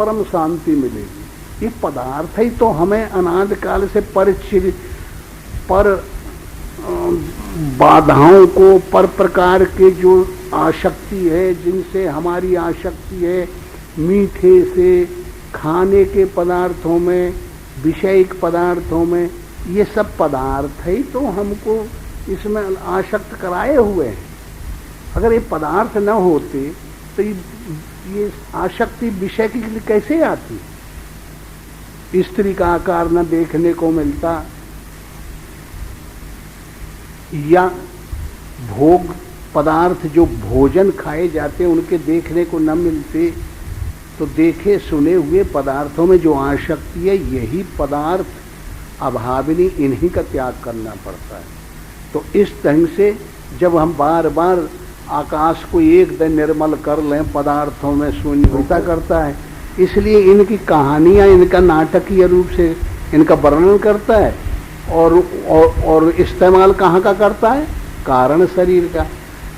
परम शांति मिलेगी। ये पदार्थ ही तो हमें अनादि काल से पर बाधाओं को, पर प्रकार के जो आसक्ति है, जिनसे हमारी आसक्ति है, मीठे से, खाने के पदार्थों में, विषयिक पदार्थों में, ये सब पदार्थ ही तो हमको इसमें आसक्त कराए हुए हैं। अगर ये पदार्थ न होते तो ये आसक्ति विषय की कैसे आती? स्त्री का आकार न देखने को मिलता, या भोग पदार्थ जो भोजन खाए जाते उनके देखने को न मिलते, तो देखे सुने हुए पदार्थों में जो आसक्ति है, यही पदार्थ अभाविनी, इन्हीं का त्याग करना पड़ता है। तो इस ढंग से जब हम बार बार आकाश को एक दिन निर्मल कर लें, पदार्थों में शून्यता करता है, इसलिए इनकी कहानियां, इनका नाटकीय रूप से इनका वर्णन करता है। और इस्तेमाल कहाँ का करता है? कारण शरीर का।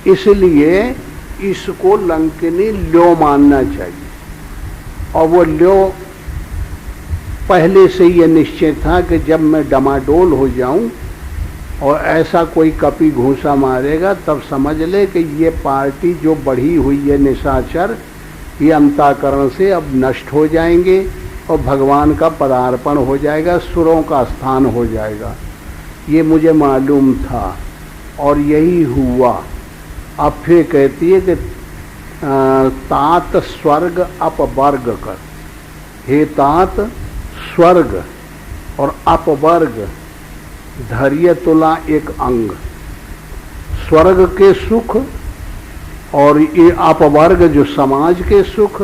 इसलिए इसको लंकिनी ल्यो मानना चाहिए। और वो ल्यो पहले से ये निश्चय था कि जब मैं डमाडोल हो जाऊं और ऐसा कोई कपी घूंसा मारेगा, तब समझ ले कि ये पार्टी जो बढ़ी हुई है निशाचर, ये अंतःकरण से अब नष्ट हो जाएंगे और भगवान का पदार्पण हो जाएगा, सुरों का स्थान हो जाएगा। ये मुझे मालूम था और यही हुआ। अब फिर कहती है कि तात स्वर्ग अपवर्ग कर। हे तात, स्वर्ग और अपवर्ग धैर्य तुला एक अंग। स्वर्ग के सुख और ये अपवर्ग जो समाज के सुख,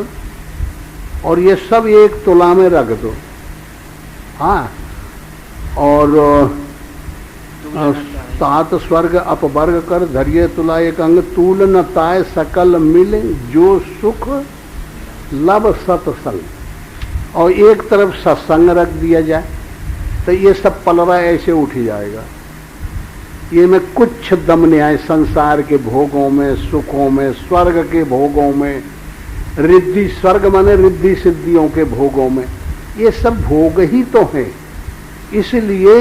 और ये सब एक तुला में रख दो। हाँ, और तात स्वर्ग अपवर्ग कर धैर्य तुला एक अंग। तूल न ताय सकल मिल जो सुख लब सत्संग। और एक तरफ सत्संग रख दिया जाए तो ये सब पलरा ऐसे उठ जाएगा। ये में कुछ दम नहीं आए संसार के भोगों में, सुखों में, स्वर्ग के भोगों में, रिद्धि, स्वर्ग माने रिद्धि सिद्धियों के भोगों में। ये सब भोग ही तो हैं, इसलिए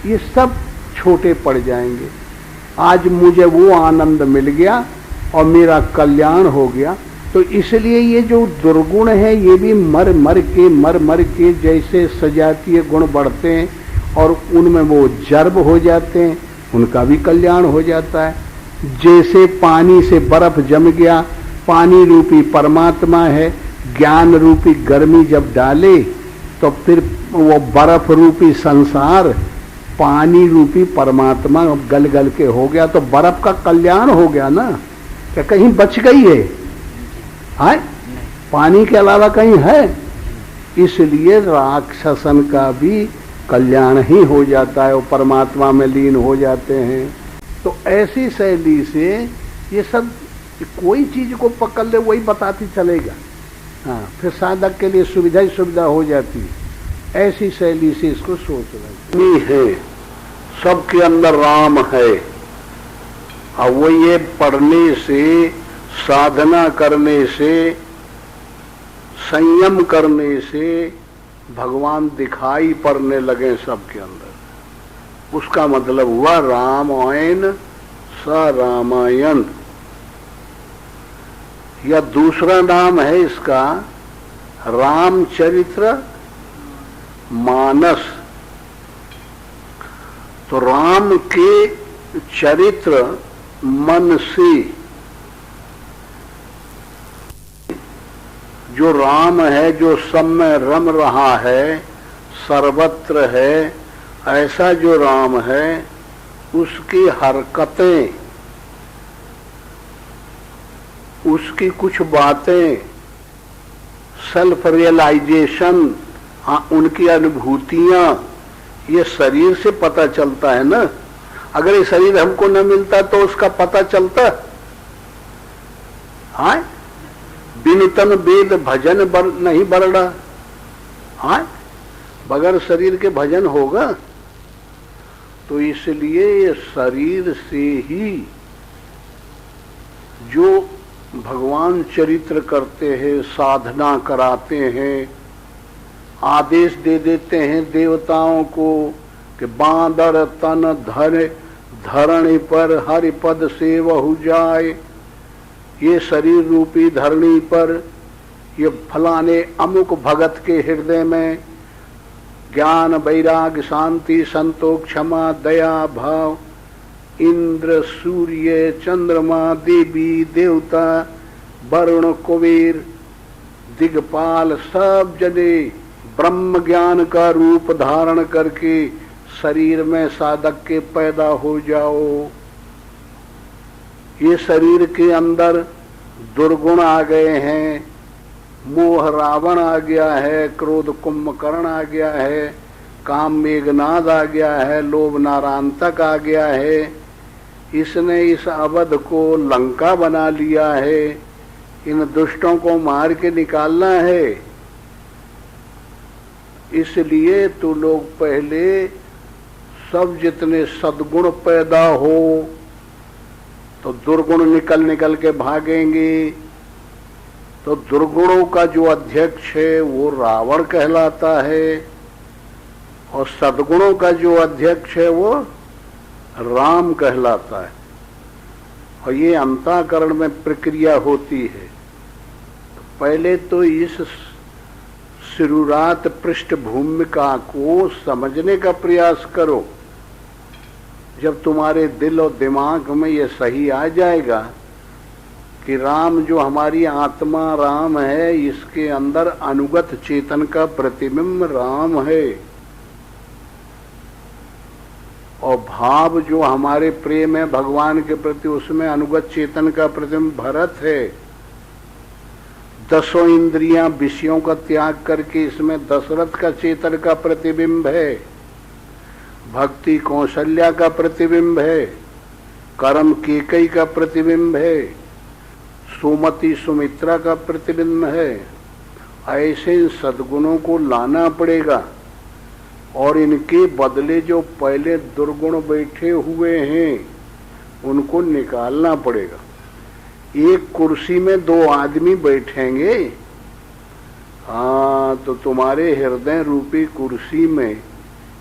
ये सब छोटे पड़ जाएंगे। आज मुझे वो आनंद मिल गया और मेरा कल्याण हो गया, तो इसलिए ये जो दुर्गुण है ये भी मर मर के जैसे सजातीय गुण बढ़ते हैं और उनमें वो जर्ब हो जाते हैं, उनका भी कल्याण हो जाता है। जैसे पानी से बर्फ जम गया, पानी रूपी परमात्मा है, ज्ञान रूपी गर्मी जब डाले तो फिर वो बर्फ रूपी संसार पानी रूपी परमात्मा गल गल के हो गया, तो बर्फ का कल्याण हो गया ना। क्या कहीं बच गई है? हाय, पानी के अलावा कहीं है? इसलिए राक्षसन का भी कल्याण ही हो जाता है, वो परमात्मा में लीन हो जाते हैं। तो ऐसी शैली से ये सब कोई चीज को पकड़ ले वही बताती चलेगा। हाँ, फिर साधक के लिए सुविधा ही सुविधा हो जाती है। ऐसी शैली से इसको सोचना है। सबके अंदर राम है, और वो ये पढ़ने से, साधना करने से, संयम करने से भगवान दिखाई पड़ने लगे सबके अंदर। उसका मतलब हुआ रामायण स रामायण। या दूसरा नाम है इसका रामचरित्र मानस। तो राम के चरित्र मन से, जो राम है, जो सब में रम रहा है, सर्वत्र है, ऐसा जो राम है उसकी हरकतें, उसकी कुछ बातें, सेल्फ रियलाइजेशन, उनकी अनुभूतियां, ये शरीर से पता चलता है ना। अगर ये शरीर हमको न मिलता तो उसका पता चलता? हाँ, बिन तन वेद भजन नहीं बरड़ा। हाँ, बगैर शरीर के भजन होगा? तो इसलिए ये शरीर से ही जो भगवान चरित्र करते हैं, साधना कराते हैं, आदेश दे देते हैं देवताओं को कि बांदर तन धरणी पर हरिपद से वहु जाए। ये शरीर रूपी धरणी पर ये फलाने अमुक भगत के हृदय में ज्ञान वैराग्य शांति संतोष क्षमा दया भाव इंद्र सूर्य चंद्रमा देवी देवता वरुण कुबेर दिग्पाल सब जने ब्रह्म ज्ञान का रूप धारण करके शरीर में साधक के पैदा हो जाओ। ये शरीर के अंदर दुर्गुण आ गए हैं, मोह रावण आ गया है, क्रोध कुंभकर्ण आ गया है, काम मेघनाद आ गया है, लोभ नारांतक आ गया है। इसने इस अवध को लंका बना लिया है। इन दुष्टों को मार के निकालना है। इसलिए तो लोग पहले सब जितने सद्गुण पैदा हो तो दुर्गुण निकल निकल के भागेंगे। तो दुर्गुणों का जो अध्यक्ष है वो रावण कहलाता है और सद्गुणों का जो अध्यक्ष है वो राम कहलाता है। और ये अंतःकरण में प्रक्रिया होती है। तो पहले तो इस शुरुआत पृष्ठभूमिका को समझने का प्रयास करो। जब तुम्हारे दिल और दिमाग में ये सही आ जाएगा कि राम जो हमारी आत्मा राम है, इसके अंदर अनुगत चेतन का प्रतिबिंब राम है और भाव जो हमारे प्रेम है भगवान के प्रति उसमें अनुगत चेतन का प्रतिबिंब भरत है। दसों इंद्रियां विषयों का त्याग करके इसमें दशरथ का चेतन का प्रतिबिंब है। भक्ति कौशल्या का प्रतिबिंब है, कर्म केकई का प्रतिबिंब है, सुमति सुमित्रा का प्रतिबिंब है। ऐसे सद्गुणों को लाना पड़ेगा और इनके बदले जो पहले दुर्गुण बैठे हुए हैं उनको निकालना पड़ेगा। एक कुर्सी में दो आदमी बैठेंगे, हाँ, तो तुम्हारे हृदय रूपी कुर्सी में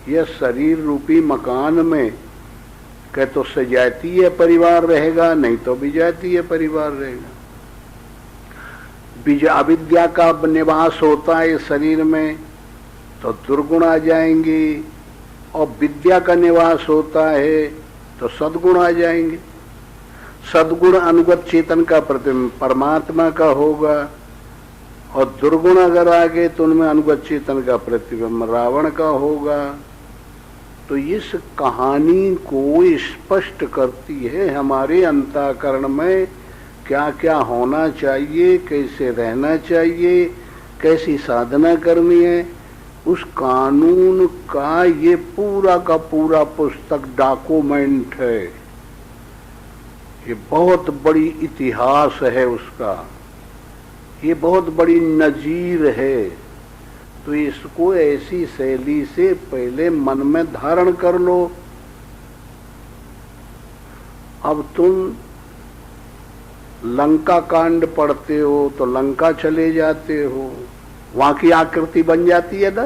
या शरीर रूपी मकान में क्या तो सजातीय परिवार रहेगा, नहीं तो विजातीय परिवार रहेगा। अविद्या का निवास होता है शरीर में तो दुर्गुण आ जाएंगे और विद्या का निवास होता है तो सद्गुण आ जाएंगे। सद्गुण अनुगत चेतन का प्रतिबिंब परमात्मा का होगा और दुर्गुण अगर आ गए तो उनमें अनुगत चेतन का प्रतिबिंब रावण का होगा। तो इस कहानी को स्पष्ट करती है हमारे अंतःकरण में क्या क्या होना चाहिए, कैसे रहना चाहिए, कैसी साधना करनी है। उस कानून का ये पूरा का पूरा पुस्तक डॉक्यूमेंट है। ये बहुत बड़ी इतिहास है उसका, ये बहुत बड़ी नजीर है। तो इसको ऐसी शैली से पहले मन में धारण कर लो। अब तुम लंका कांड पढ़ते हो तो लंका चले जाते हो, वहां की आकृति बन जाती है ना।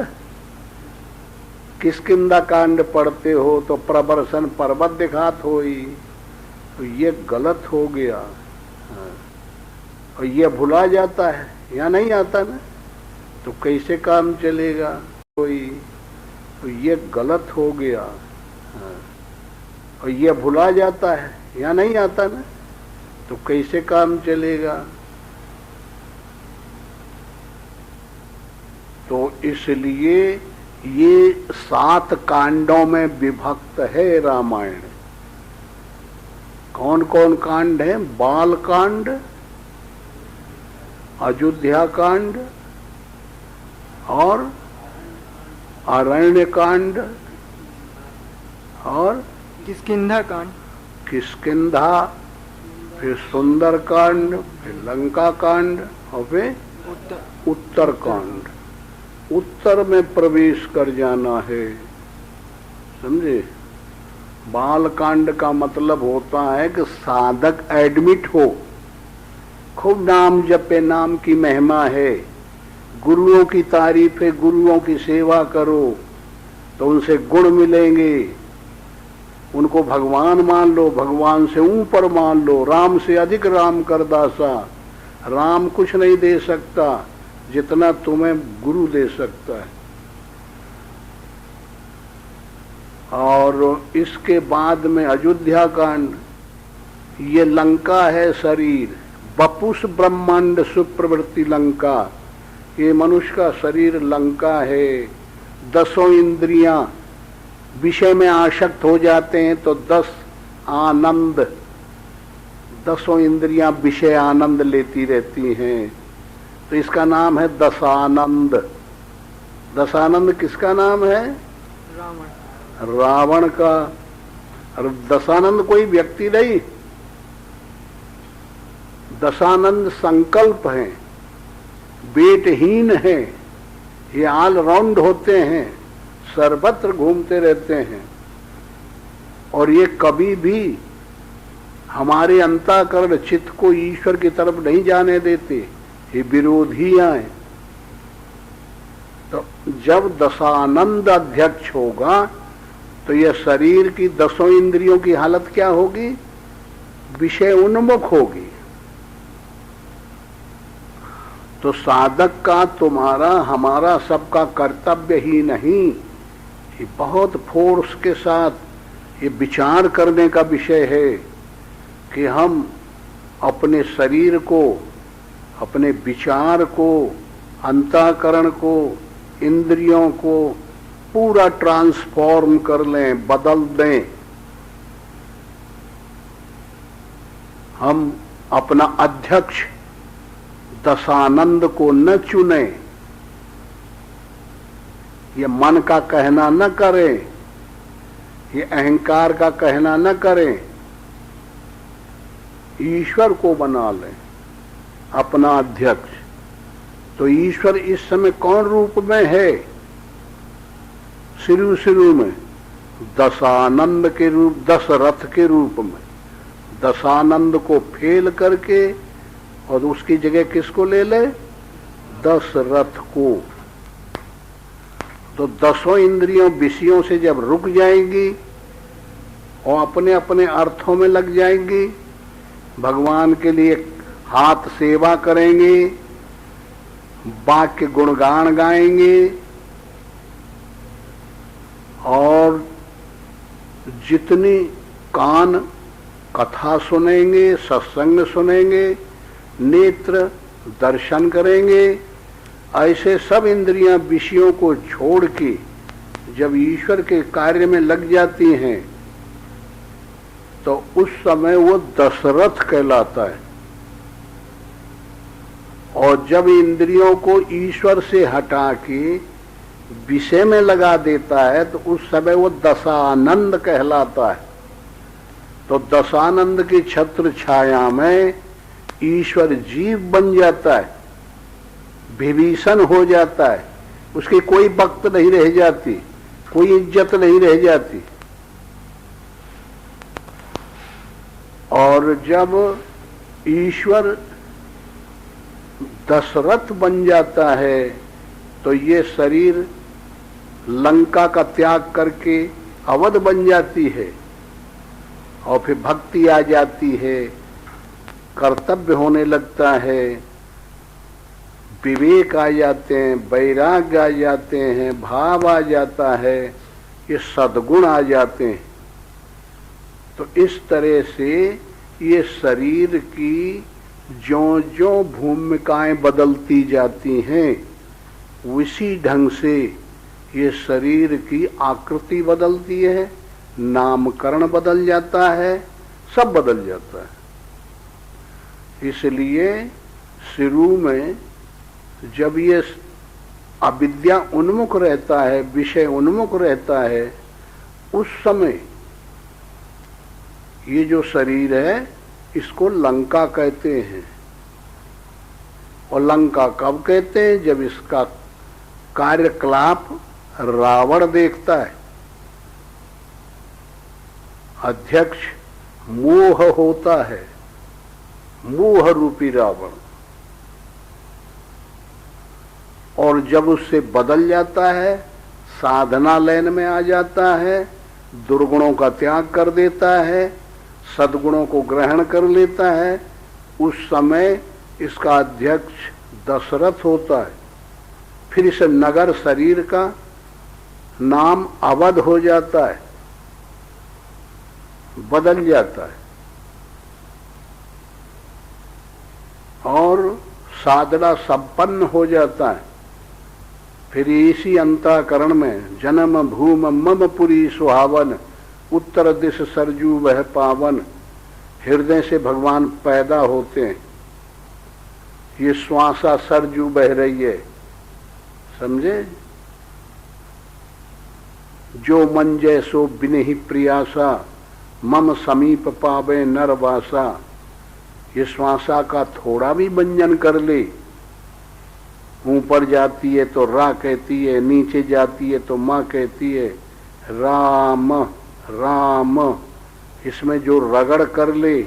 किष्किंधा कांड पढ़ते हो तो प्रबर्शन पर्वत दिखात होई, तो ये गलत हो गया। और ये भुला जाता है या नहीं आता ना, तो कैसे काम चलेगा कोई। तो ये गलत हो गया और ये भुला जाता है या नहीं आता ना, तो कैसे काम चलेगा। तो इसलिए ये 7 कांडों में विभक्त है रामायण। कौन कौन कांड है? बाल कांड, अयोध्या कांड और अरण्य कांड और किष्किंधा कांड, किष्किंधा, फिर सुंदर कांड, फिर लंका कांड और फिर उत्तर कांड। उत्तर में प्रवेश कर जाना है, समझे। बाल कांड का मतलब होता है कि साधक एडमिट हो, खूब नाम जपे, नाम की महिमा है, गुरुओं की तारीफ है, गुरुओं की सेवा करो तो उनसे गुण मिलेंगे, उनको भगवान मान लो, भगवान से ऊपर मान लो, राम से अधिक राम कर दासा, राम कुछ नहीं दे सकता जितना तुम्हें गुरु दे सकता है। और इसके बाद में अयोध्या कांड, ये लंका है शरीर, बपुष ब्रह्मांड सुप्रवृत्ति लंका, ये मनुष्य का शरीर लंका है। 10 इंद्रियां विषय में आसक्त हो जाते हैं तो 10 आनंद, 10 इंद्रियां विषय आनंद लेती रहती हैं, तो इसका नाम है दशानंद। दशानंद किसका नाम है? रावण का। और दशानंद कोई व्यक्ति नहीं, दशानंद संकल्प हैं, बेटहीन हैं, ये ऑल राउंड होते हैं, सर्वत्र घूमते रहते हैं, और ये कभी भी हमारे अंतःकरण चित्त को ईश्वर की तरफ नहीं जाने देते, ये विरोधियां हैं। तो जब दशानंद अध्यक्ष होगा तो यह शरीर की 10 इंद्रियों की हालत क्या होगी? विषय उन्मुख होगी। तो साधक का, तुम्हारा, हमारा सबका कर्तव्य ही नहीं, ये बहुत फोर्स के साथ ये विचार करने का विषय है कि हम अपने शरीर को, अपने विचार को, अंतःकरण को, इंद्रियों को पूरा ट्रांसफॉर्म कर लें, बदल दें। हम अपना अध्यक्ष दशानंद को न चुने, ये मन का कहना न करें, ये अहंकार का कहना न करें, ईश्वर को बना लें अपना अध्यक्ष। तो ईश्वर इस समय कौन रूप में है? शुरू में दशानंद के रूप, दशरथ के रूप में। दशानंद को फेल करके और उसकी जगह किसको ले ले? दशरथ को। तो 10 इंद्रियों विषयों से जब रुक जाएंगी और अपने अपने अर्थों में लग जाएंगी, भगवान के लिए हाथ सेवा करेंगे, वाक्य गुणगान गाएंगे, और जितनी कान कथा सुनेंगे, सत्संग सुनेंगे, नेत्र दर्शन करेंगे, ऐसे सब इंद्रियां विषयों को छोड़ के जब ईश्वर के कार्य में लग जाती हैं तो उस समय वो दशरथ कहलाता है। और जब इंद्रियों को ईश्वर से हटा के विषय में लगा देता है तो उस समय वो दशानंद कहलाता है। तो दशानंद की छत्र छाया में ईश्वर जीव बन जाता है, विभीषण हो जाता है, उसकी कोई वक्त नहीं रह जाती, कोई इज्जत नहीं रह जाती। और जब ईश्वर दशरथ बन जाता है तो ये शरीर लंका का त्याग करके अवध बन जाती है, और फिर भक्ति आ जाती है, कर्तव्य होने लगता है, विवेक आ जाते हैं, वैराग्य आ जाते हैं, भाव आ जाता है, ये सद्गुण आ जाते हैं। तो इस तरह से ये शरीर की ज्यों ज्यों भूमिकाएं बदलती जाती हैं, उसी ढंग से ये शरीर की आकृति बदलती है, नामकरण बदल जाता है, सब बदल जाता है। इसलिए शुरू में जब ये अविद्या उन्मुख रहता है, विषय उन्मुख रहता है, उस समय ये जो शरीर है इसको लंका कहते हैं। और लंका कब कहते हैं? जब इसका कार्यकलाप रावण देखता है, अध्यक्ष मोह होता है, मोह रूपी रावण। और जब उससे बदल जाता है, साधना लाइन में आ जाता है, दुर्गुणों का त्याग कर देता है, सद्गुणों को ग्रहण कर लेता है, उस समय इसका अध्यक्ष दशरथ होता है। फिर इस नगर शरीर का नाम अवध हो जाता है, बदल जाता है, और साधना संपन्न हो जाता है। फिर इसी अंतःकरण में जन्म भूम मम पुरी सुहावन, उत्तर दिश सरजू वह पावन, हृदय से भगवान पैदा होते हैं। ये श्वासा सरजू बह रही है, समझे? जो मन जैसो बिनहि प्रियासा, मम समीप पावे नरवासा। ये श्वासा का थोड़ा भी व्यंजन कर ले, ऊपर जाती है तो रा कहती है, नीचे जाती है तो माँ कहती है, राम राम। इसमें जो रगड़ कर ले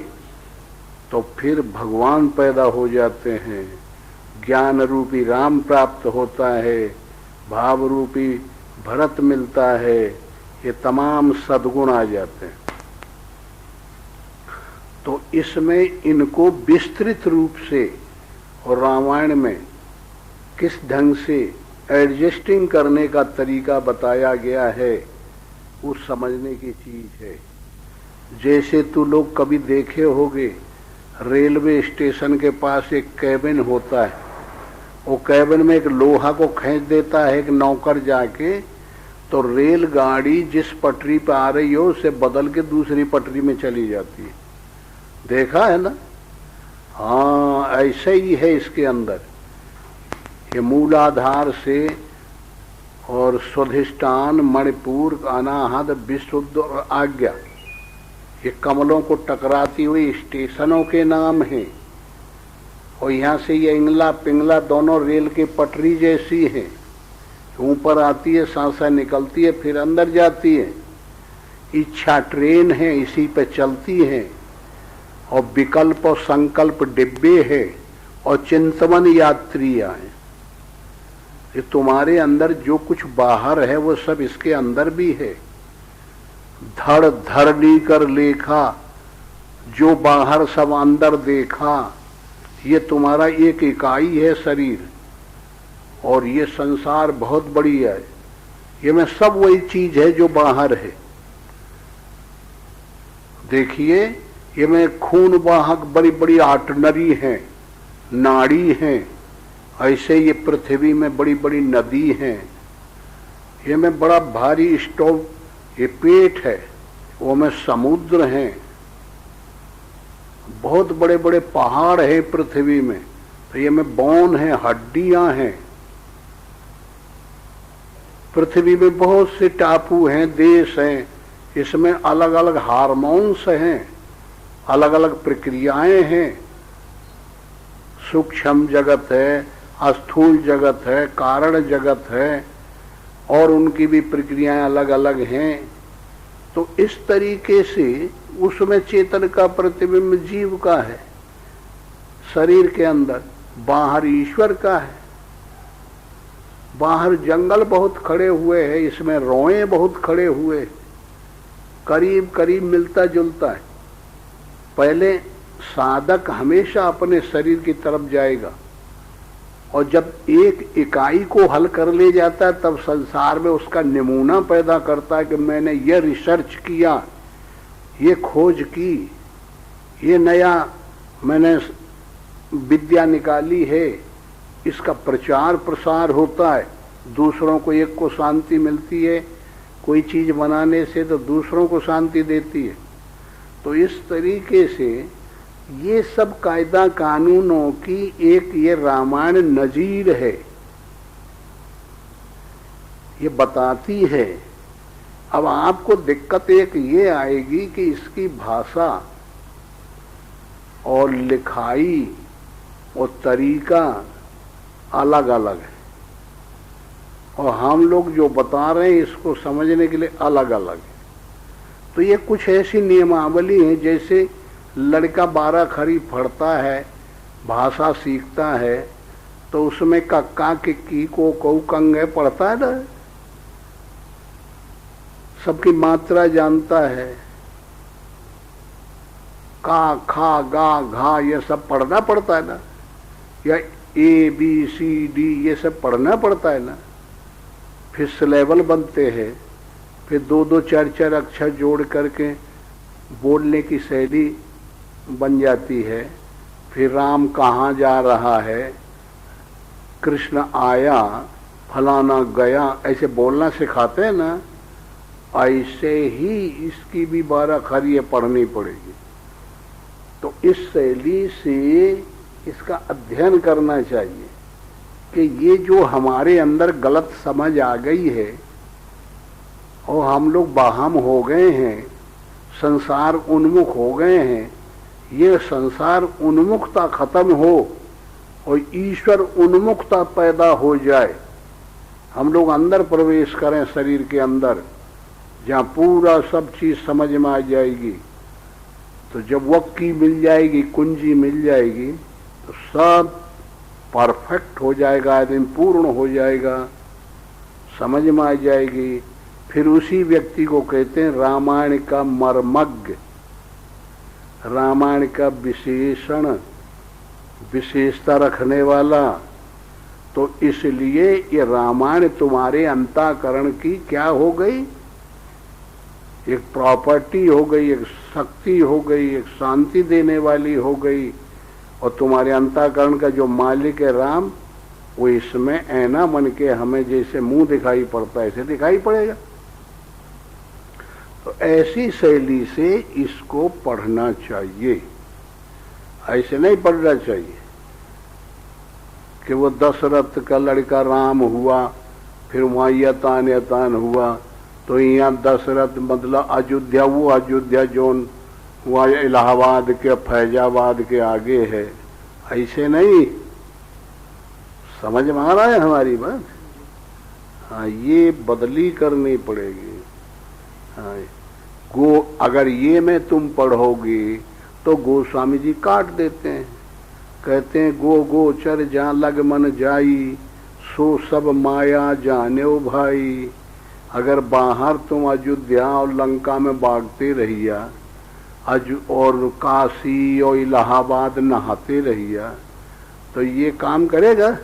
तो फिर भगवान पैदा हो जाते हैं, ज्ञान रूपी राम प्राप्त होता है, भाव रूपी भरत मिलता है, ये तमाम सद्गुण आ जाते हैं। तो इसमें इनको विस्तृत रूप से और रामायण में किस ढंग से एडजस्टिंग करने का तरीका बताया गया है, वो समझने की चीज है। जैसे तू लोग कभी देखे होगे, रेलवे स्टेशन के पास एक कैबिन होता है, वो कैबिन में एक लोहा को खींच देता है एक नौकर जाके, तो रेलगाड़ी जिस पटरी पर आ रही हो उसे बदल के दूसरी पटरी में चली जाती है। देखा है ना? हाँ, ऐसे ही है इसके अंदर। ये मूलाधार से और स्वाधिष्ठान, मणिपुर, अनाहत, विशुद्ध और आज्ञा, ये कमलों को टकराती हुई स्टेशनों के नाम हैं। और यहाँ से ये इंगला पिंगला दोनों रेल की पटरी जैसी हैं, ऊपर आती है, सांसा निकलती है, फिर अंदर जाती है। इच्छा ट्रेन है, इसी पे चलती है। और विकल्प और संकल्प डिब्बे है, और चिंतवन यात्रियां हैं। ये तुम्हारे अंदर जो कुछ बाहर है वो सब इसके अंदर भी है। धड़ धरनी कर लेखा, जो बाहर सब अंदर देखा, ये तुम्हारा एक इकाई है शरीर। और ये संसार बहुत बड़ी है, ये में सब वही चीज है जो बाहर है। देखिए, ये में खून वाहक बड़ी बड़ी आर्टनरी हैं, नाड़ी हैं। ऐसे ये पृथ्वी में बड़ी बड़ी नदी हैं। ये में बड़ा भारी स्टोव ये पेट है, वो में समुद्र हैं, बहुत बड़े बड़े पहाड़ हैं पृथ्वी में। तो ये में बोन है, हड्डियां हैं। पृथ्वी में बहुत से टापू हैं, देश हैं, इसमें अलग अलग हार्मोन्स हैं, अलग अलग प्रक्रियाएं हैं। सूक्ष्म जगत है, स्थूल जगत है, कारण जगत है, और उनकी भी प्रक्रियाएं अलग अलग हैं। तो इस तरीके से उसमें चेतन का प्रतिबिंब जीव का है शरीर के अंदर, बाहर ईश्वर का है। बाहर जंगल बहुत खड़े हुए हैं, इसमें रोए बहुत खड़े हुए, करीब करीब मिलता जुलता है। पहले साधक हमेशा अपने शरीर की तरफ जाएगा, और जब एक इकाई को हल कर ले जाता है तब संसार में उसका नमूना पैदा करता है कि मैंने ये रिसर्च किया, ये खोज की, ये नया मैंने विद्या निकाली है। इसका प्रचार प्रसार होता है, दूसरों को, एक को शांति मिलती है कोई चीज बनाने से तो दूसरों को शांति देती है। तो इस तरीके से ये सब कायदा कानूनों की एक ये रामायण नजीर है, ये बताती है। अब आपको दिक्कत एक ये आएगी कि इसकी भाषा और लिखाई और तरीका अलग अलग है, और हम लोग जो बता रहे हैं इसको समझने के लिए अलग अलग है। तो ये कुछ ऐसी नियमावली है, जैसे लड़का 12 खरी पढ़ता है, भाषा सीखता है, तो उसमें कक्का किक्की को कऊ कंगे पढ़ता है ना, सबकी मात्रा जानता है, का खा गा घा ये सब पढ़ना पड़ता है ना, या ABCD ये सब पढ़ना पड़ता है ना। फिर सिलेबल बनते हैं, फिर 2-2 4-4 अक्षर जोड़ करके बोलने की शैली बन जाती है। फिर राम कहाँ जा रहा है, कृष्ण आया, फलाना गया, ऐसे बोलना सिखाते हैं ना, ऐसे ही इसकी भी 12 खरी पढ़नी पड़ेगी। तो इस शैली से इसका अध्ययन करना चाहिए कि ये जो हमारे अंदर गलत समझ आ गई है और हम लोग बाहम हो गए हैं, संसार उन्मुख हो गए हैं, ये संसार उन्मुखता खत्म हो और ईश्वर उन्मुखता पैदा हो जाए। हम लोग अंदर प्रवेश करें शरीर के अंदर, जहाँ पूरा सब चीज समझ में आ जाएगी। तो जब वक्की मिल जाएगी, कुंजी मिल जाएगी, तो सब परफेक्ट हो जाएगा, आदमी पूर्ण हो जाएगा, समझ में आ जाएगी। फिर उसी व्यक्ति को कहते हैं रामायण का मर्मज्ञ, रामायण का विशेषता रखने वाला। तो इसलिए ये रामायण तुम्हारे अंतःकरण की क्या हो गई, एक प्रॉपर्टी हो गई, एक शक्ति हो गई, एक शांति देने वाली हो गई। और तुम्हारे अंतःकरण का जो मालिक है राम, वो इसमें ऐना मन के हमें जैसे मुंह दिखाई पड़ता है ऐसे दिखाई पड़ेगा। तो ऐसी शैली से इसको पढ़ना चाहिए, ऐसे नहीं पढ़ना चाहिए कि वो दशरथ का लड़का राम हुआ, फिर वहाँ यतान यतान हुआ, तो यहाँ दशरथ मतलब अयोध्या, वो अयोध्या जोन वहाँ इलाहाबाद के फैजाबाद के आगे है, ऐसे नहीं। समझ में आ रहा है हमारी बात? हाँ, ये बदली करनी पड़ेगी। हाँ, अगर ये में तुम पढ़ोगी तो गोस्वामी जी काट देते हैं, कहते हैं गोचर जा लग मन जाई, सो सब माया जाने भाई। अगर बाहर तुम अयोध्या और लंका में भागते रहिया और काशी और इलाहाबाद नहाते रहिया, तो ये काम करेगा?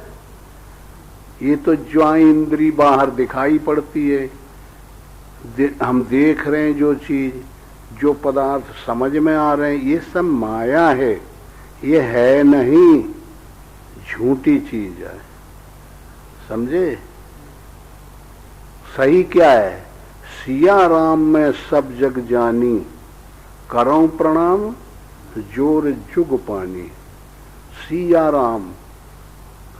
ये तो ज्वाइन इंद्री बाहर दिखाई पड़ती है, हम देख रहे हैं जो चीज, जो पदार्थ समझ में आ रहे हैं, ये सब माया है, ये है नहीं, झूठी चीज है। समझे? सही क्या है? सिया राम में सब जग जानी, करऊं प्रणाम जोर जुग पानी। सिया राम,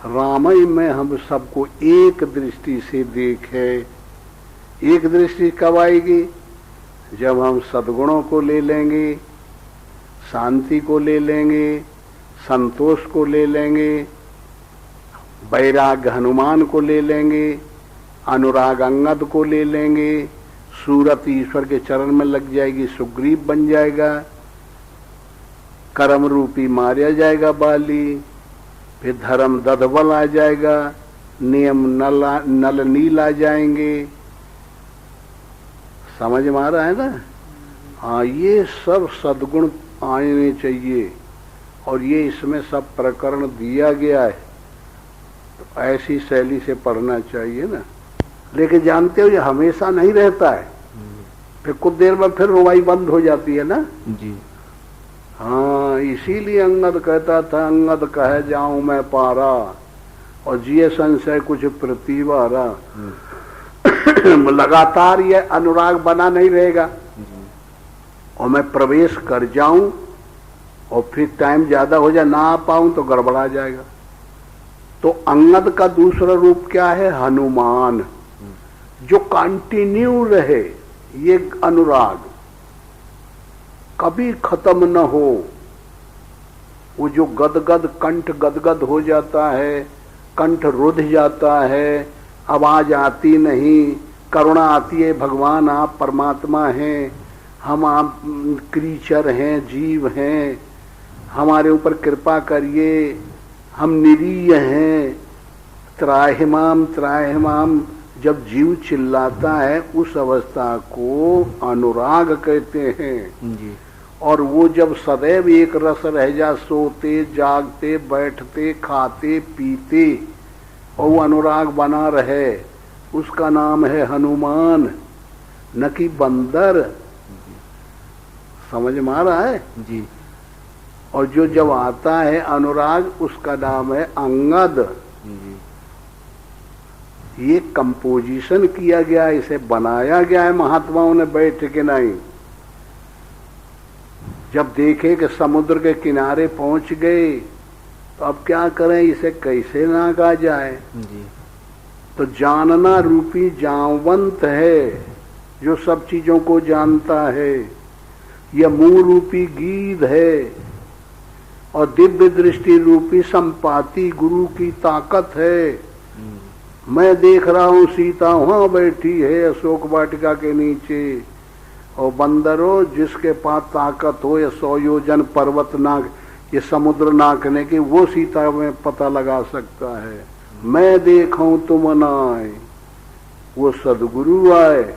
रामई में हम सबको एक दृष्टि से देखे। एक दृष्टि कब आएगी? जब हम सद्गुणों को ले लेंगे, शांति को ले लेंगे, संतोष को ले लेंगे, वैराग्य हनुमान को ले लेंगे, अनुराग अंगद को ले लेंगे, सूरत ईश्वर के चरण में लग जाएगी, सुग्रीव बन जाएगा, कर्म रूपी मारा जाएगा बाली, फिर धर्म दधबल आ जाएगा, नियम नल नील आ जाएंगे। समझ में आ रहा है ना? हाँ, ये सब सद्गुण आने चाहिए और ये इसमें सब प्रकरण दिया गया है। तो ऐसी शैली से पढ़ना चाहिए ना। लेकिन जानते हो ये हमेशा नहीं रहता है, फिर कुछ देर में फिर रुवाई बंद हो जाती है ना जी। हाँ, इसीलिए अंगद कहता था, अंगद कहे जाऊं मैं पारा और जिये संशय कुछ प्रतिवारा। लगातार ये अनुराग बना नहीं रहेगा और मैं प्रवेश कर जाऊं और फिर टाइम ज्यादा हो जाए, ना आ पाऊं तो गड़बड़ा जाएगा। तो अंगद का दूसरा रूप क्या है? हनुमान, जो कंटिन्यू रहे, ये अनुराग कभी खत्म न हो। वो जो गदगद कंठ गदगद हो जाता है, कंठ रुध जाता है, आवाज आती नहीं, करुणा आती है, भगवान आप परमात्मा हैं, हम आप क्रीचर हैं, जीव हैं, हमारे ऊपर कृपा करिए, हम निरीह हैं, त्राहिमाम त्राहिमाम। जब जीव चिल्लाता है उस अवस्था को अनुराग कहते हैं जी। और वो जब सदैव एक रस रह जा, सोते जागते बैठते खाते पीते और वो अनुराग बना रहे, उसका नाम है हनुमान, न कि बंदर। समझ में आ रहा है जी। और जो जब आता है अनुराग, उसका नाम है अंगद। जी। ये कंपोजिशन किया गया, इसे बनाया गया है महात्माओं ने बैठ के नहीं। जब देखे कि समुद्र के किनारे पहुंच गए तो अब क्या करें, इसे कैसे ना गा जाए। जी। तो जानना रूपी जावंत है जो सब चीजों को जानता है। यह मुंह रूपी गीध है और दिव्य दृष्टि रूपी संपाति गुरु की ताकत है। मैं देख रहा हूं सीता वहां बैठी है अशोक वाटिका के नीचे, और बंदरो जिसके पास ताकत हो, ये 100 योजन पर्वत नाक, ये समुद्र नाकने की, वो सीता में पता लगा सकता है। मैं देखूं तुम न आए, वो सदगुरु आए।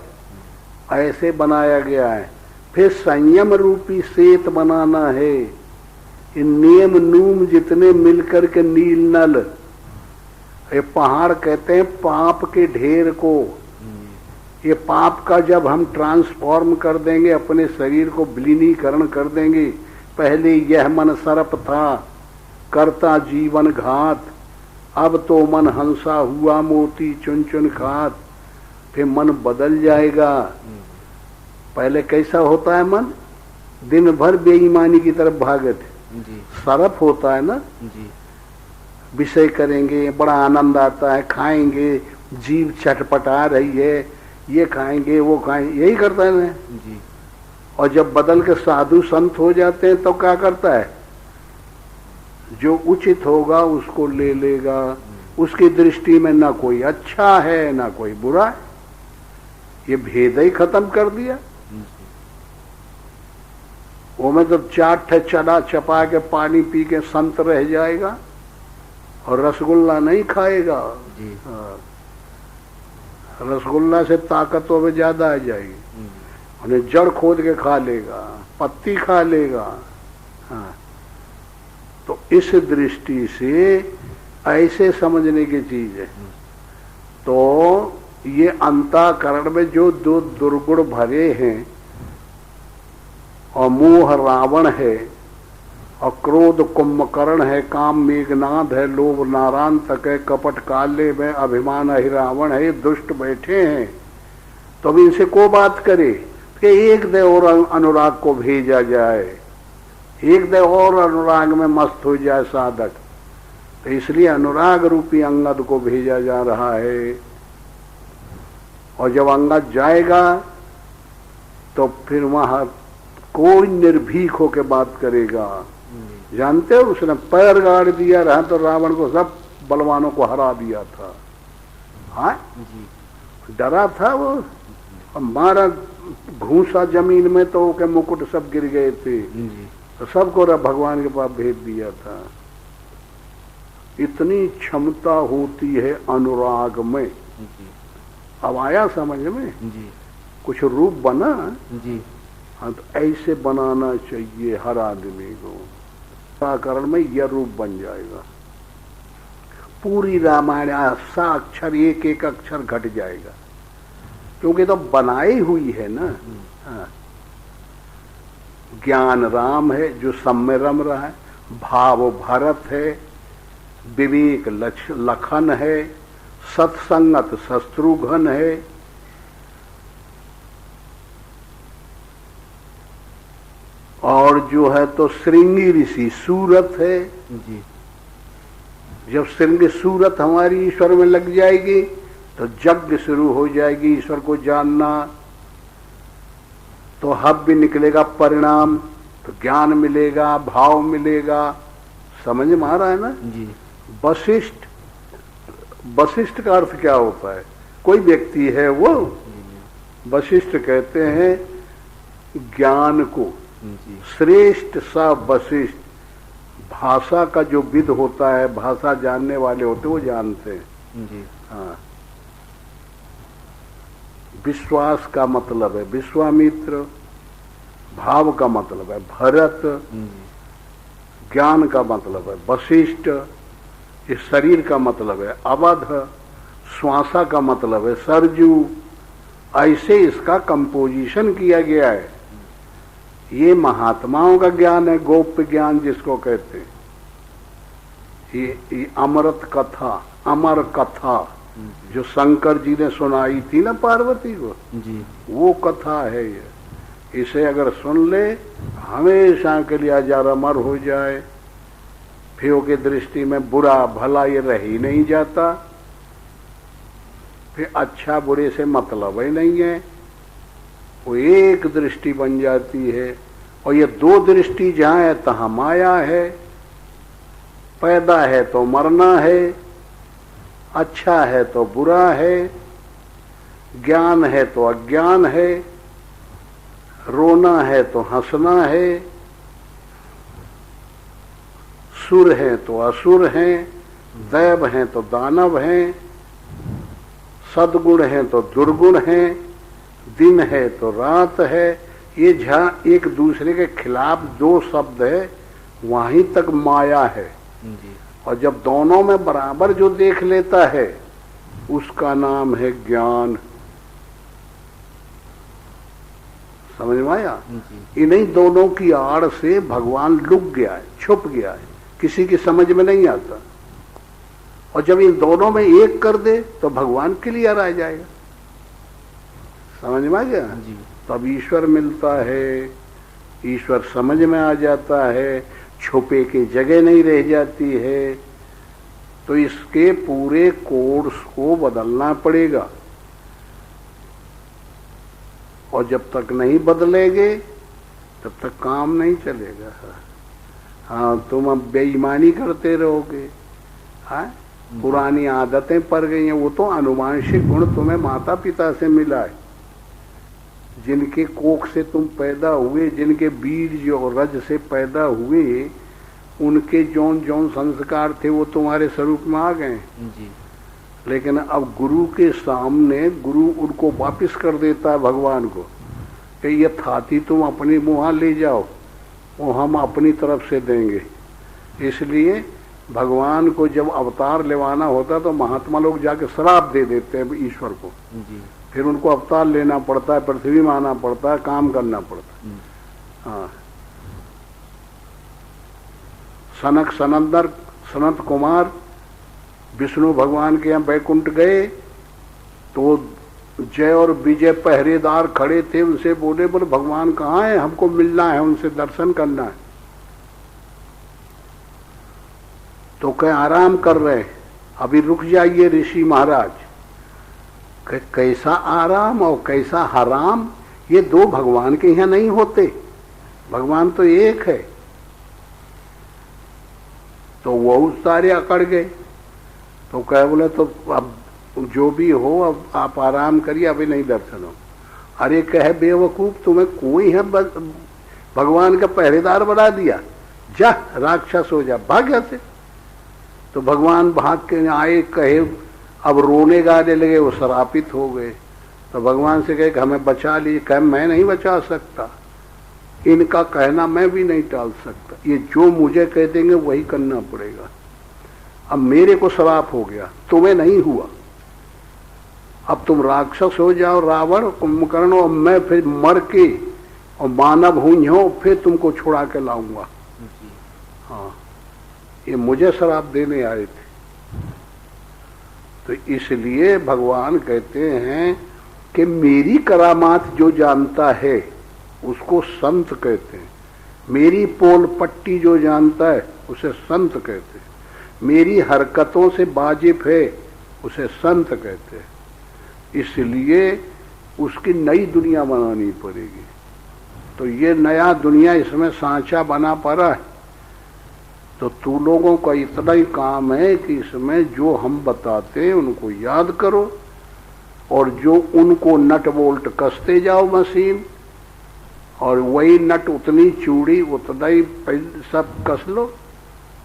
ऐसे बनाया गया है। फिर संयम रूपी सेत बनाना है। इन नियम नूम जितने मिलकर के नील नल, ये पहाड़ कहते हैं पाप के ढेर को। ये पाप का जब हम ट्रांसफॉर्म कर देंगे, अपने शरीर को विलीनीकरण कर देंगे। पहले यह मन सर्प था, करता जीवन घात, अब तो मन हंसा हुआ मोती चुन चुन खात। फिर मन बदल जाएगा। पहले कैसा होता है मन, दिन भर बेईमानी की तरफ भागत, सर्प होता है ना जी। विषय करेंगे, बड़ा आनंद आता है, खाएंगे, जीव छटपटा रही है, ये खाएंगे वो खाएंगे, यही करता है ना जी। और जब बदल के साधु संत हो जाते हैं तो क्या करता है, जो उचित होगा उसको ले लेगा। उसकी दृष्टि में ना कोई अच्छा है ना कोई बुरा है, ये भेद ही खत्म कर दिया। वो में तो चाट चला चपा के पानी पी के संत रह जाएगा और रसगुल्ला नहीं खाएगा जी। हाँ। रसगुल्ला से ताकतों में ज्यादा आ जाएगी। उन्हें जड़ खोद के खा लेगा, पत्ती खा लेगा। हाँ। तो इस दृष्टि से ऐसे समझने की चीज है। तो ये अंतःकरण में जो दो दुर्गुण भरे हैं और मोह रावण है और क्रोध कुंभकर्ण है, काम मेघनाद है, लोभ नारांतक है, कपट काले में अभिमान अहिरावण है, ये दुष्ट बैठे हैं। तो अब इनसे को बात करे कि एक दे और अनुराग को भेजा जाए, एक दे और अनुराग में मस्त हो जाए साधक। तो इसलिए अनुराग रूपी अंगद को भेजा जा रहा है। और जब अंगद जाएगा तो फिर वहां कोई निर्भीक होकर बात करेगा। जानते हो उसने पैर गाड़ दिया रहा तो रावण को, सब बलवानों को हरा दिया था। हाँ डरा था वो, और मारा घूसा जमीन में तो के मुकुट सब गिर गए थे। तो सबको भगवान के पास भेज दिया था। इतनी क्षमता होती है अनुराग में। अब आया समझ में जी। कुछ रूप बना जी। हाँ, तो ऐसे बनाना चाहिए हर आदमी को। साकरण में यह रूप बन जाएगा। पूरी रामायण साक्षर एक एक अक्षर घट जाएगा, क्योंकि तो बनाई हुई है ना। हाँ। ज्ञान राम है जो सब में रम रहा है, भाव भरत है, विवेक लखन है, सत्संगत शत्रुघ्न है, और जो है तो श्रृंगी ऋषि सूरत है जी। जब श्रृंगी सूरत हमारी ईश्वर में लग जाएगी तो यज्ञ शुरू हो जाएगी ईश्वर को जानना। तो हब भी निकलेगा परिणाम, तो ज्ञान मिलेगा, भाव मिलेगा। समझ में आ रहा है ना जी। वशिष्ठ, वशिष्ठ का अर्थ क्या होता है? कोई व्यक्ति है वो, वशिष्ठ कहते हैं ज्ञान को। श्रेष्ठ स वशिष्ठ, भाषा का जो विद होता है, भाषा जानने वाले होते वो जानते हैं जी। हाँ, विश्वास का मतलब है विश्वामित्र, भाव का मतलब है भरत, ज्ञान का मतलब है वशिष्ठ, इस शरीर का मतलब है अवध, श्वासा का मतलब है सरजू। ऐसे इसका कंपोजिशन किया गया है। ये महात्माओं का ज्ञान है, गोप्य ज्ञान जिसको कहते हैं। ये अमृत कथा, अमर कथा जो शंकर जी ने सुनाई थी ना पार्वती को जी, वो कथा है ये। इसे अगर सुन ले हमेशा के लिए अजर अमर हो जाए, फिर की दृष्टि में बुरा भला ये रह ही नहीं जाता, फिर अच्छा बुरे से मतलब ही नहीं है, वो एक दृष्टि बन जाती है। और ये दो दृष्टि जहां है तहां माया है, पैदा है तो मरना है, अच्छा है तो बुरा है, ज्ञान है तो अज्ञान है, रोना है तो हंसना है, सुर है तो असुर है, दैव है तो दानव है, सद्गुण है तो दुर्गुण है, दिन है तो रात है। ये जहां एक दूसरे के खिलाफ दो शब्द है वहीं तक माया है जी। और जब दोनों में बराबर जो देख लेता है उसका नाम है ज्ञान। समझ में आया? इन्हीं दोनों की आड़ से भगवान लुक गया है, छुप गया है, किसी की समझ में नहीं आता। और जब इन दोनों में एक कर दे तो भगवान क्लियर आ जाएगा। समझ में आ गया जी। तब ईश्वर मिलता है, ईश्वर समझ में आ जाता है, छुपे की जगह नहीं रह जाती है। तो इसके पूरे कोर्स को बदलना पड़ेगा, और जब तक नहीं बदलेंगे तब तक काम नहीं चलेगा। हाँ, तुम अब बेईमानी करते रहोगे। हाँ, पुरानी आदतें पड़ गई हैं, वो तो अनुवांशिक गुण तुम्हें माता पिता से मिला है, जिनके कोख से तुम पैदा हुए, जिनके बीज और रज से पैदा हुए, उनके जौन जौन संस्कार थे वो तुम्हारे स्वरूप में आ गए जी। लेकिन अब गुरु के सामने गुरु उनको वापिस कर देता है भगवान को कि ये थाती तुम अपनी मुँह ले जाओ, वो हम अपनी तरफ से देंगे। इसलिए भगवान को जब अवतार लेवाना होता तो महात्मा लोग जाके श्राप दे देते हैं ईश्वर को जी। फिर उनको अवतार लेना पड़ता है, पृथ्वी में आना पड़ता है, काम करना पड़ता है। हाँ, सनक सनंदर सनत कुमार विष्णु भगवान के यहाँ बैकुंठ गए तो जय और विजय पहरेदार खड़े थे, उनसे बोले भगवान कहाँ है, हमको मिलना है, उनसे दर्शन करना है। तो कहे आराम कर रहे, अभी रुक जाइए ऋषि महाराज। कैसा आराम और कैसा हराम, ये दो भगवान के यहाँ नहीं होते, भगवान तो एक है। तो वो सारे अकड़ गए। तो कहे बोले तो अब जो भी हो, अब आप आराम करिए, अभी नहीं दर्शन हो। अरे कहे बेवकूफ, तुम्हें कोई है भगवान का पहरेदार बना दिया, जा राक्षस हो जा, भाग यहाँ से। तो भगवान भाग के आए, कहे अब रोने गाने लगे, वो श्रापित हो गए। तो भगवान से कहे कि हमें बचा लीजिए। कहे मैं नहीं बचा सकता, इनका कहना मैं भी नहीं टाल सकता, ये जो मुझे कह देंगे वही करना पड़ेगा। अब मेरे को श्राप हो गया, तुम्हें नहीं हुआ, अब तुम राक्षस हो जाओ, रावण कुंभकर्ण, और मैं फिर मर के और मानव हूं, फिर तुमको छुड़ा के लाऊंगा। हाँ, ये मुझे श्राप देने आए थे। तो इसलिए भगवान कहते हैं कि मेरी करामात जो जानता है उसको संत कहते हैं, मेरी पोल पट्टी जो जानता है उसे संत कहते हैं, मेरी हरकतों से वाजिब है उसे संत कहते हैं। इसलिए उसकी नई दुनिया बनानी पड़ेगी। तो ये नया दुनिया इसमें सांचा बना पड़ा है। तो तू लोगों का इतना ही काम है कि इसमें जो हम बताते हैं उनको याद करो, और जो उनको नट बोल्ट कसते जाओ मशीन, और वही नट उतनी चूड़ी उतना ही सब कस लो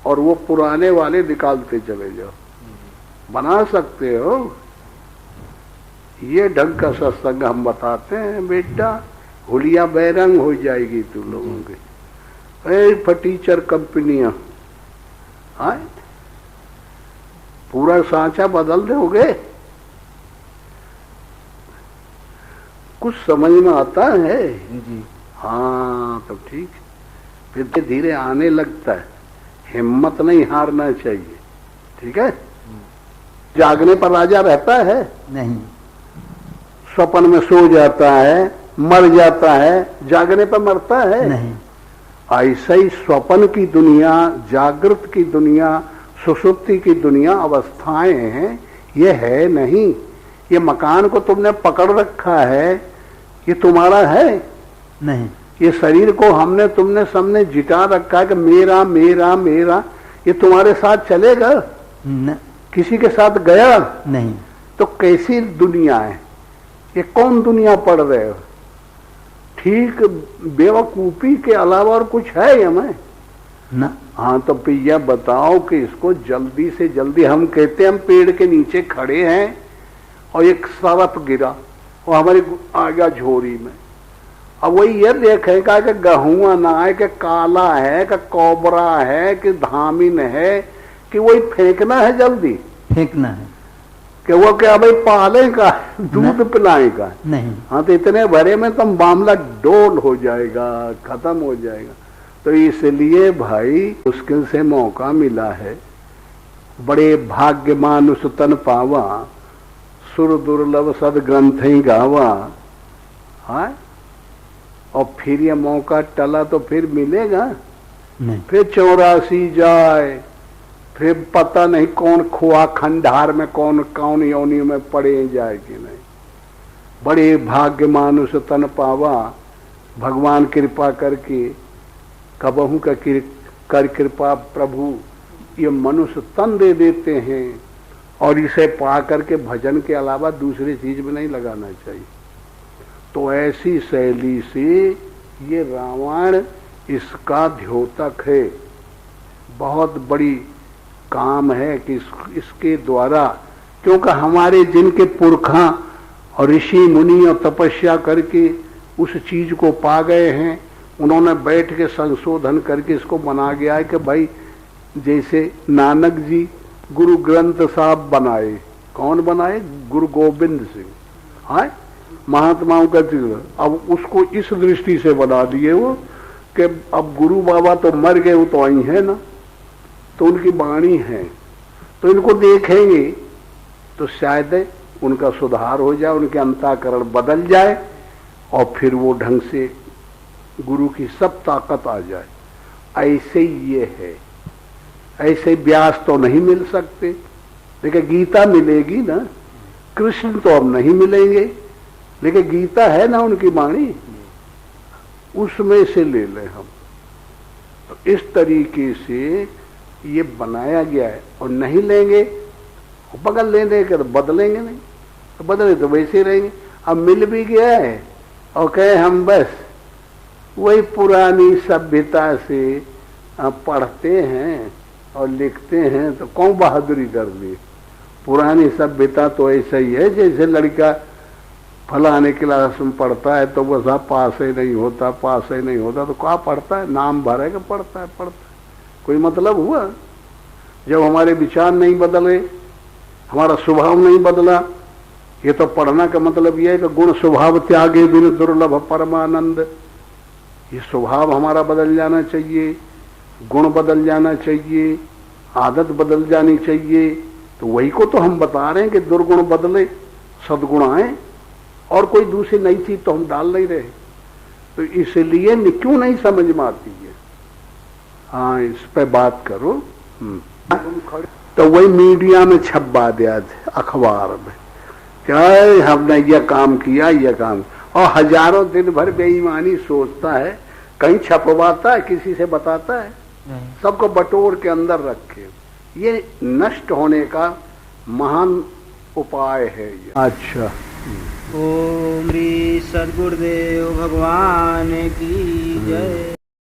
और वो पुराने वाले निकालते चले जाओ, बना सकते हो। ये ढंग का सत्संग हम बताते हैं बेटा, हुलिया बैरंग हो जाएगी तू लोगों की। फटीचर कंपनियां आए पूरा सांचा बदल दोगे, कुछ समझ में आता है जी। हाँ तो ठीक, फिर धीरे आने लगता है, हिम्मत नहीं हारना चाहिए, ठीक है। जागने पर राजा रहता है नहीं, स्वप्न में सो जाता है, मर जाता है, जागने पर मरता है नहीं। ऐसा ही स्वप्न की दुनिया, जागृत की दुनिया, सुषुप्ति की दुनिया अवस्थाएं हैं, ये है नहीं। ये मकान को तुमने पकड़ रखा है, ये तुम्हारा है नहीं। ये शरीर को हमने तुमने सामने जिटा रखा है कि मेरा मेरा मेरा, ये तुम्हारे साथ चलेगा न, किसी के साथ गया नहीं। तो कैसी दुनिया है ये, कौन दुनिया पढ़ रहे हो? ठीक बेवकूफी के अलावा और कुछ है हमें ना। हाँ तो भैया बताओ कि इसको जल्दी से जल्दी, हम कहते हैं हम पेड़ के नीचे खड़े हैं और एक सरफ गिरा और हमारी आ गया झोरी में, अब वही ये देखेगा कि गहुआ ना है कि काला है कि कोबरा है कि धामिन है, कि वही फेंकना है, जल्दी फेंकना है कि वो क्या भाई पालेगा, दूध पिलाएगा नहीं। हाँ तो इतने भरे में तो मामला डोल हो जाएगा, खत्म हो जाएगा। तो इसलिए भाई मुश्किल से मौका मिला है, बड़े भाग्यमान उस तन पावा, सुर दुर्लभ सद ग्रंथ ही गावा। हाँ और फिर ये मौका टला तो फिर मिलेगा नहीं। फिर 84 जाए, फिर पता नहीं कौन खुआ खंडार में कौन कौन योनि में पड़े जाए कि नहीं। बड़े भाग्य मानुष तन पावा, भगवान कृपा करके कबहू का कर कृपा प्रभु ये मनुष्य तन दे देते हैं, और इसे पा करके भजन के अलावा दूसरी चीज में नहीं लगाना चाहिए। तो ऐसी शैली से ये रावण इसका द्योतक है, बहुत बड़ी काम है कि इसके द्वारा, क्योंकि हमारे जिनके पुरखा और ऋषि मुनि और तपस्या करके उस चीज को पा गए हैं, उन्होंने बैठ के संशोधन करके इसको बना गया है कि भाई जैसे नानक जी गुरु ग्रंथ साहब बनाए, कौन बनाए? गुरु गोविंद सिंह। हाँ महात्माओं का चित्र, अब उसको इस दृष्टि से बना दिए वो कि अब गुरु बाबा तो मर गए, वो तो आई है ना, तो उनकी वाणी है, तो इनको देखेंगे तो शायद उनका सुधार हो जाए, उनके अंतःकरण बदल जाए और फिर वो ढंग से गुरु की सब ताकत आ जाए। ऐसे ही ये है, ऐसे व्यास तो नहीं मिल सकते, लेकिन गीता मिलेगी ना। कृष्ण तो अब नहीं मिलेंगे, लेकिन गीता है ना उनकी वाणी, उसमें से ले लें हम। तो इस तरीके से ये बनाया गया है, और नहीं लेंगे बगल लेने के तो बदलेंगे नहीं, तो बदले तो वैसे रहेंगे। अब मिल भी गया है और कहे हम बस वही पुरानी सभ्यता से पढ़ते हैं और लिखते हैं, तो कौन बहादुरी कर ली। पुरानी सभ्यता तो ऐसा ही है जैसे लड़का फलाने क्लास में पढ़ता है तो वह पास ही नहीं होता, पास ही नहीं होता, तो क्या पढ़ता है? नाम भरे का पढ़ता है, कोई मतलब हुआ? जब हमारे विचार नहीं बदले, हमारा स्वभाव नहीं बदला, ये तो पढ़ना का मतलब यह है कि गुण स्वभाव त्यागे बिन दुर्लभ परमानंद। ये स्वभाव हमारा बदल जाना चाहिए, गुण बदल जाना चाहिए, आदत बदल जानी चाहिए। तो वही को तो हम बता रहे हैं कि दुर्गुण बदले, सदगुण आए, और कोई दूसरी नई चीज तो हम डाल नहीं रहे। तो इसलिए क्यों नहीं समझ में आती है? हाँ इस पे बात करो। तो वही मीडिया में छपवा दिया था, अखबार में, क्या हमने यह काम किया, यह काम, और हजारों दिन भर बेईमानी सोचता है, कहीं छपवाता है, किसी से बताता है, सबको बटोर के अंदर रखे। ये नष्ट होने का महान उपाय है ये। अच्छा ओम श्री सद्गुरुदेव भगवान की जय।